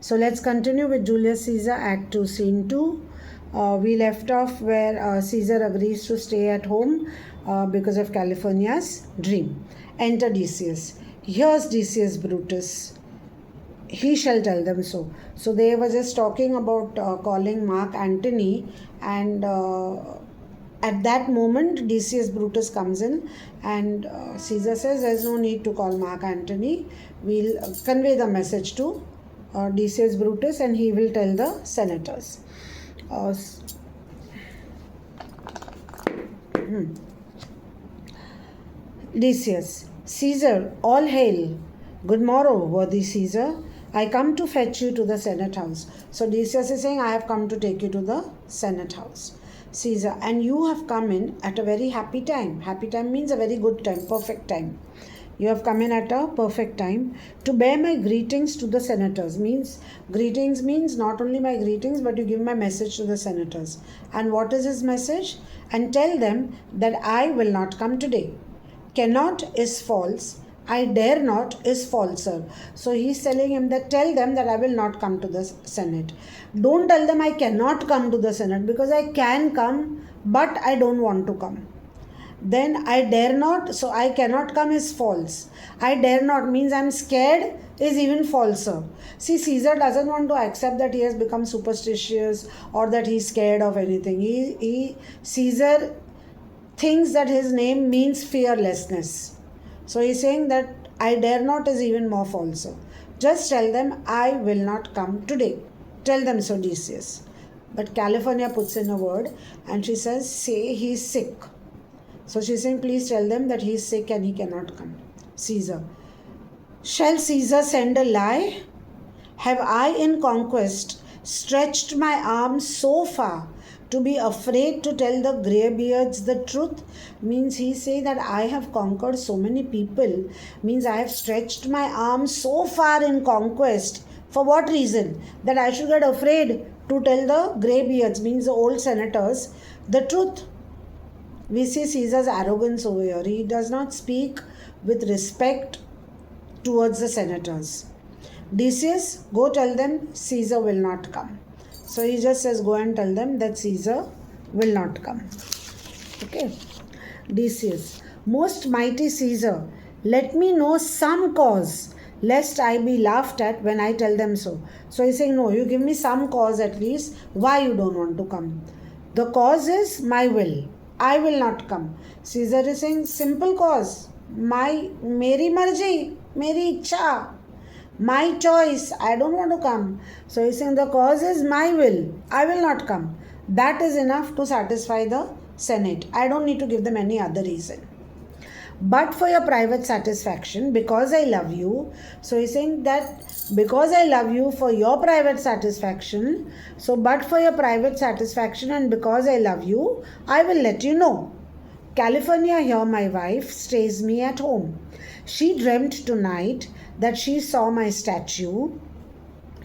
So let's continue with Julius Caesar Act II, Scene 2. We left off where Caesar agrees to stay at home because of California's dream. Enter Decius. Here's Decius Brutus. He shall tell them so. So they were just talking about calling Mark Antony, and at that moment Decius Brutus comes in, and Caesar says there's no need to call Mark Antony. We'll convey the message to Decius Brutus and he will tell the senators. Decius. Caesar, all hail. Good morrow, worthy Caesar. I come to fetch you to the Senate house. So Decius is saying, I have come to take you to the Senate house. Caesar, and you have come in at a very happy time. Happy time means a very good time, perfect time. You have come in at a perfect time to bear my greetings to the senators. Greetings means not only my greetings, but you give my message to the senators. And what is his message? And tell them that I will not come today. Cannot is false. I dare not is falser. So he's telling him that tell them that I will not come to the Senate. Don't tell them I cannot come to the Senate, because I can come, but I don't want to come. Then I dare not, so I cannot come is false. I dare not means I'm scared is even falser. See, Caesar doesn't want to accept that he has become superstitious or that he's scared of anything. Caesar thinks that his name means fearlessness. So he's saying that I dare not is even more falser. Just tell them I will not come today. Tell them so, Decius. But California puts in a word and she says, say he's sick. So she's saying, please tell them that he's sick and he cannot come. Caesar. Shall Caesar send a lie? Have I in conquest stretched my arms so far to be afraid to tell the greybeards the truth? Means he say that I have conquered so many people. Means I have stretched my arms so far in conquest. For what reason? That I should get afraid to tell the greybeards, means the old senators, the truth. We see Caesar's arrogance over here. He does not speak with respect towards the senators. Decius, go tell them Caesar will not come. So he just says, go and tell them that Caesar will not come. Okay. Decius, most mighty Caesar, let me know some cause, lest I be laughed at when I tell them so. So he's saying, no, you give me some cause at least why you don't want to come. The cause is my will. I will not come. Caesar is saying, simple cause. Meri marji, meri ichha, my choice. I don't want to come. So he's saying the cause is my will. I will not come. That is enough to satisfy the Senate. I don't need to give them any other reason. But for your private satisfaction, because I love you. So he's saying that because I love you for your private satisfaction. So but for your private satisfaction and because I love you, I will let you know. California here, my wife, stays me at home. She dreamt tonight that she saw my statue,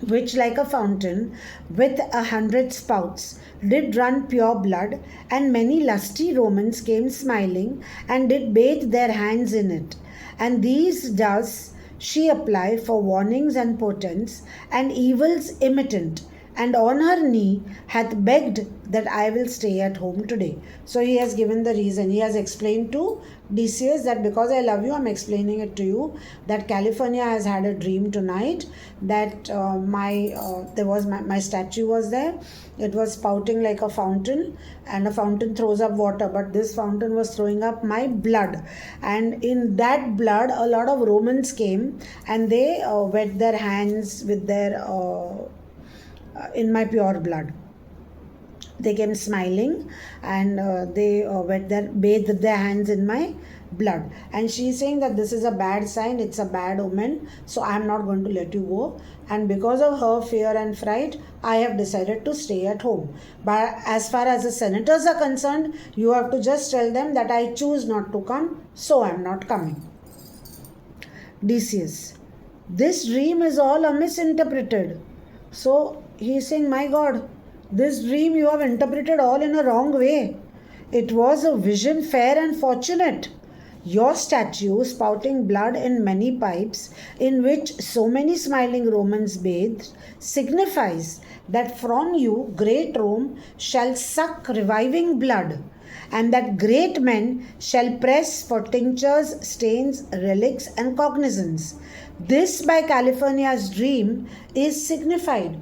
which like a fountain with 100 spouts did run pure blood, and many lusty Romans came smiling and did bathe their hands in it. And these does she apply for warnings and portents and evils immitent, and on her knee hath begged that I will stay at home today. So he has given the reason. He has explained to Decius that because I love you, I'm explaining it to you, that California has had a dream tonight that my statue was there. It was spouting like a fountain, and a fountain throws up water, but this fountain was throwing up my blood, and in that blood a lot of Romans came and they wet their hands with their in my pure blood. They came smiling and they bathed their hands in my blood. And she is saying that this is a bad sign, it's a bad omen, so I am not going to let you go. And because of her fear and fright, I have decided to stay at home. But as far as the senators are concerned, you have to just tell them that I choose not to come, so I am not coming. Decius, this dream is all misinterpreted. So he is saying, my God, this dream you have interpreted all in a wrong way. It was a vision fair and fortunate. Your statue, spouting blood in many pipes, in which so many smiling Romans bathed, signifies that from you great Rome shall suck reviving blood, and that great men shall press for tinctures, stains, relics, and cognizance. This by California's dream is signified.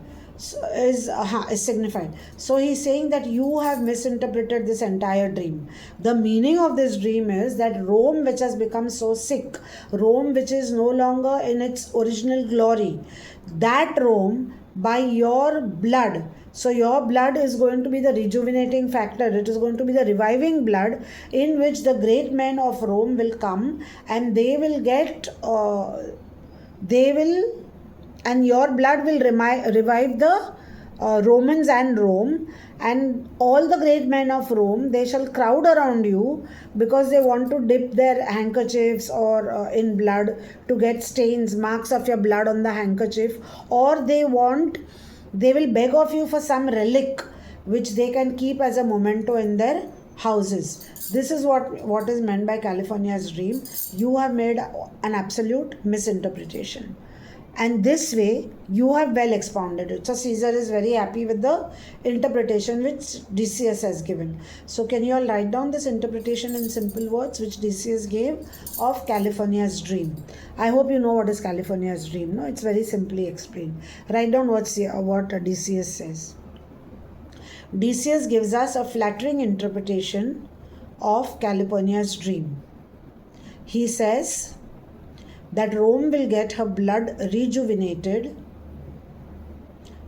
Is signified. So he's saying that you have misinterpreted this entire dream. The meaning of this dream is that Rome, which has become so sick, Rome which is no longer in its original glory, that Rome by your blood, so your blood is going to be the rejuvenating factor, it is going to be the reviving blood in which the great men of Rome will come, and they will and your blood will revive the Romans and Rome, and all the great men of Rome, they shall crowd around you because they want to dip their handkerchiefs or in blood to get stains, marks of your blood on the handkerchief, or they will beg of you for some relic which they can keep as a memento in their houses. This is what is meant by California's dream. You have made an absolute misinterpretation. And this way, you have well expounded it. So Caesar is very happy with the interpretation which Decius has given. So can you all write down this interpretation in simple words which Decius gave of California's dream? I hope you know what is California's dream. No, it's very simply explained. Write down what Decius says. Decius gives us a flattering interpretation of California's dream. He says that Rome will get her blood rejuvenated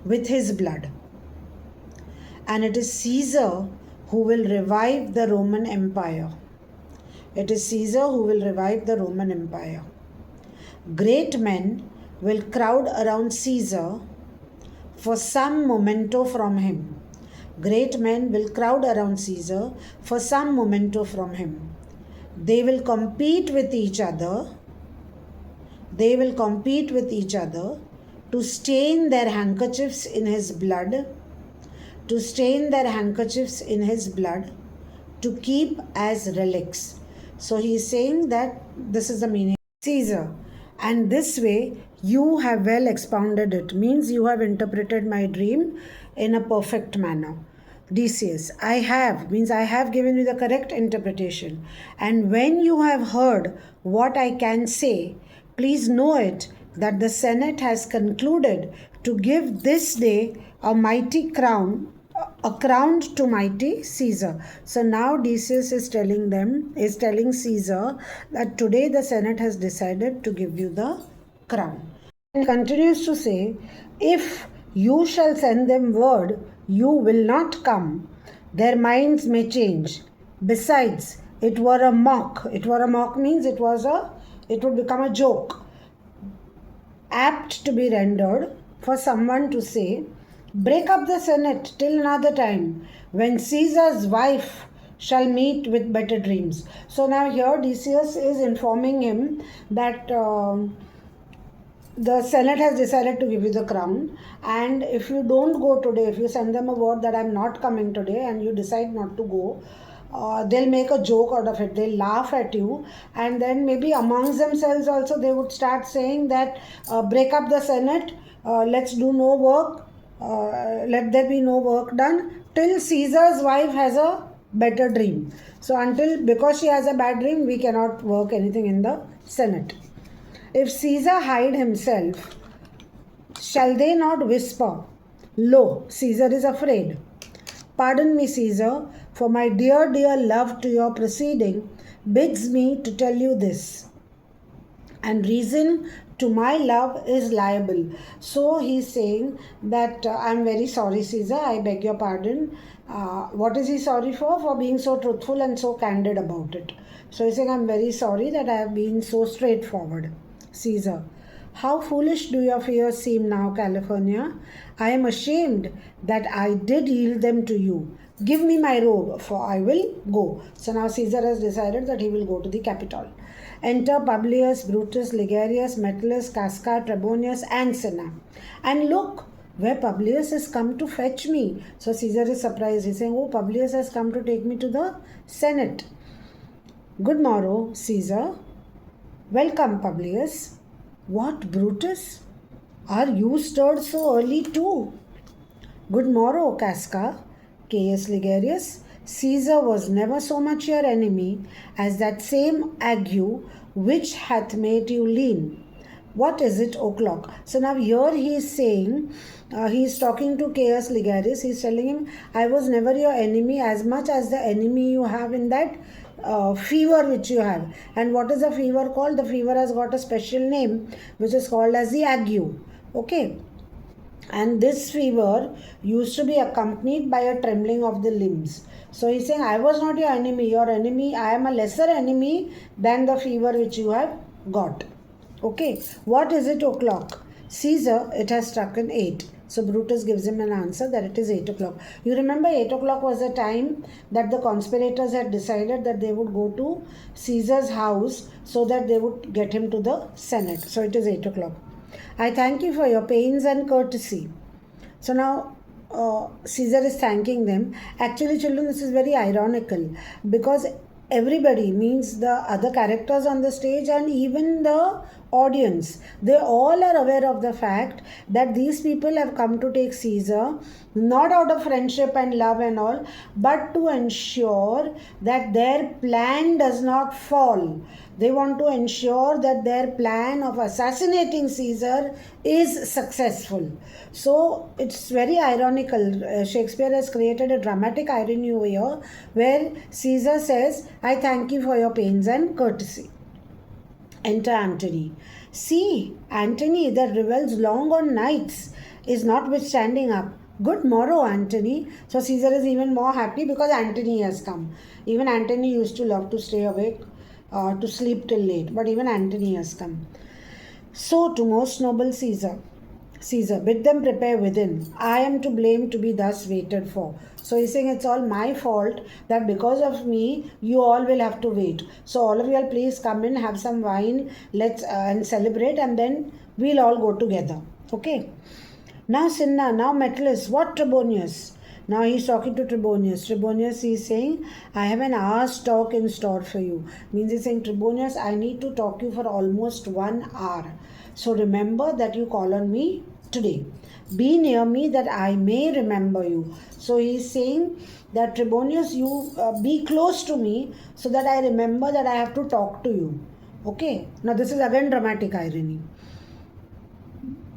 with his blood. And it is Caesar who will revive the Roman Empire. It is Caesar who will revive the Roman Empire. Great men will crowd around Caesar for some memento from him. Great men will crowd around Caesar for some memento from him. They will compete with each other. They will compete with each other to stain their handkerchiefs in his blood, to stain their handkerchiefs in his blood, to keep as relics. So he is saying that this is the meaning of Caesar. And this way, you have well expounded it. Means you have interpreted my dream in a perfect manner. Decius, I have given you the correct interpretation. And when you have heard what I can say, please know it that the Senate has concluded to give this day a crown to mighty Caesar. So now Decius is telling Caesar that today the Senate has decided to give you the crown. And continues to say, if you shall send them word, you will not come. Their minds may change. Besides, it were a mock. It were a mock means it would become a joke, apt to be rendered for someone to say, break up the Senate till another time, when Caesar's wife shall meet with better dreams. So now here Decius is informing him that the Senate has decided to give you the crown, and if you don't go today, if you send them a word that I'm not coming today and you decide not to go, they'll make a joke out of it. They'll laugh at you, and then maybe amongst themselves also they would start saying that break up the Senate, let's do no work, let there be no work done till Caesar's wife has a better dream. So because she has a bad dream, we cannot work anything in the Senate. If Caesar hide himself, shall they not whisper, lo, Caesar is afraid? Pardon me, Caesar, for my dear love to your proceeding bids me to tell you this. And reason to my love is liable. So he's saying that I'm very sorry, Caesar, I beg your pardon. What is he sorry for? For being so truthful and so candid about it. So he's saying, I'm very sorry that I have been so straightforward. Caesar, how foolish do your fears seem now, California? I am ashamed that I did yield them to you. Give me my robe, for I will go. So now Caesar has decided that he will go to the Capitol. Enter Publius, Brutus, Ligarius, Metellus, Casca, Trebonius, and Cinna. And look, where Publius has come to fetch me. So Caesar is surprised. He's saying, oh, Publius has come to take me to the Senate. Good morrow, Caesar. Welcome, Publius. What, Brutus? Are you stirred so early too? Good morrow, Casca. Caius Ligarius. Caesar was never so much your enemy as that same ague which hath made you lean. What is it, o'clock? So now here he is saying, he is talking to Caius Ligarius. He is telling him, I was never your enemy as much as the enemy you have in that fever which you have. And what is the fever called? The fever has got a special name which is called as the ague. Okay. And this fever used to be accompanied by a trembling of the limbs. So he's saying, I was not your enemy. Your enemy, I am a lesser enemy than the fever which you have got. Okay, what is it, o'clock? Caesar, it has struck an 8. So Brutus gives him an answer that it is 8 o'clock. You remember 8 o'clock was the time that the conspirators had decided that they would go to Caesar's house so that they would get him to the Senate. So it is 8 o'clock. I thank you for your pains and courtesy. So now Caesar is thanking them. Actually, children, this is very ironical because everybody, means the other characters on the stage and even the audience, they all are aware of the fact that these people have come to take Caesar not out of friendship and love and all, but to ensure that their plan does not fall. They want to ensure that their plan of assassinating Caesar is successful. So it's very ironical. Shakespeare has created a dramatic irony over here where Caesar says, I thank you for your pains and courtesy. Enter Antony. See, Antony that revels long on nights is notwithstanding up. Good morrow, Antony. So Caesar is even more happy because Antony has come. Even Antony used to love to stay awake, to sleep till late. But even Antony has come. So to most noble Caesar, bid them prepare within. I am to blame to be thus waited for. So he's saying it's all my fault that because of me, you all will have to wait. So all of you all please come in, have some wine, let's and celebrate, and then we'll all go together. Okay. Now Cinna, now Metellus, what Trebonius? Now he's talking to Trebonius. Trebonius is saying, I have an hour's talk in store for you. Means he's saying, Trebonius, I need to talk to you for almost 1 hour. So remember that you call on me today. Be near me that I may remember you. So he's saying that Trebonius, you be close to me so that I remember that I have to talk to you. Okay. Now this is again dramatic irony.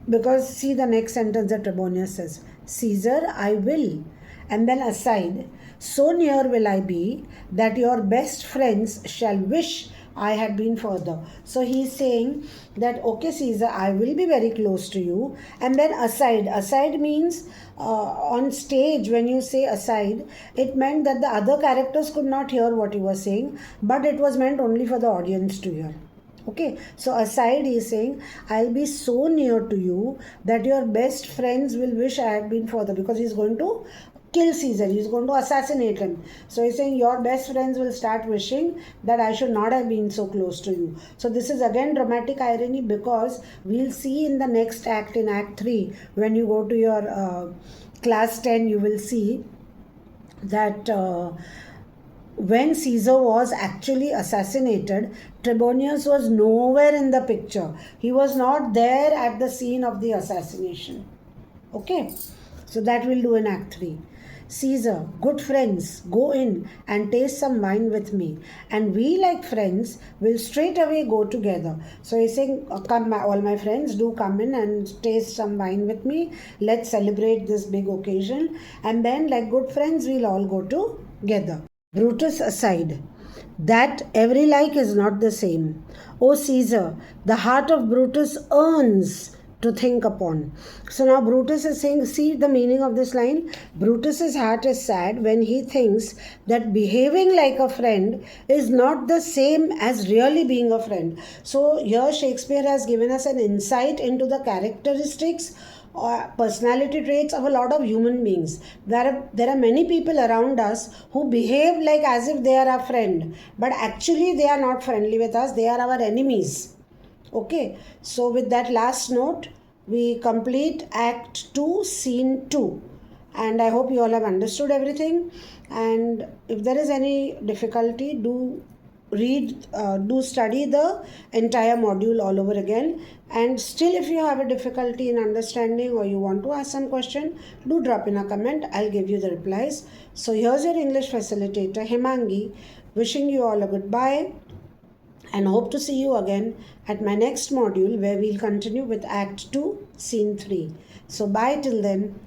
Because see the next sentence that Trebonius says, Caesar, I will. And then aside, so near will I be that your best friends shall wish I had been further. So he's saying that, okay, Caesar, I will be very close to you. And then aside. Aside means on stage, when you say aside, it meant that the other characters could not hear what you were saying, but it was meant only for the audience to hear. Okay, so aside he is saying, I'll be so near to you that your best friends will wish I had been further, because he's going to kill Caesar, he's going to assassinate him. So he's saying your best friends will start wishing that I should not have been so close to you. So this is again dramatic irony, because we'll see in the next act, in Act 3, when you go to your class 10, you will see that when Caesar was actually assassinated, Trebonius was nowhere in the picture. He was not there at the scene of the assassination. Okay, so that we'll do in Act 3. Caesar, good friends, go in and taste some wine with me, and we like friends will straight away go together. So he's saying, come, all my friends, do come in and taste some wine with me. Let's celebrate this big occasion, and then like good friends, we'll all go together. Brutus aside, that every like is not the same. O Caesar, the heart of Brutus earns to think upon. So now Brutus is saying, see the meaning of this line? Brutus's heart is sad when he thinks that behaving like a friend is not the same as really being a friend. So here Shakespeare has given us an insight into the characteristics or personality traits of a lot of human beings. There are many people around us who behave like as if they are our friend, but actually they are not friendly with us, they are our enemies. Okay, so with that last note, we complete Act 2, Scene 2. And I hope you all have understood everything. And if there is any difficulty, do do study the entire module all over again. And still, if you have a difficulty in understanding or you want to ask some question, do drop in a comment. I'll give you the replies. So here's your English facilitator, Himangi, wishing you all a goodbye and hope to see you again at my next module where we'll continue with Act 2, Scene 3. So bye till then.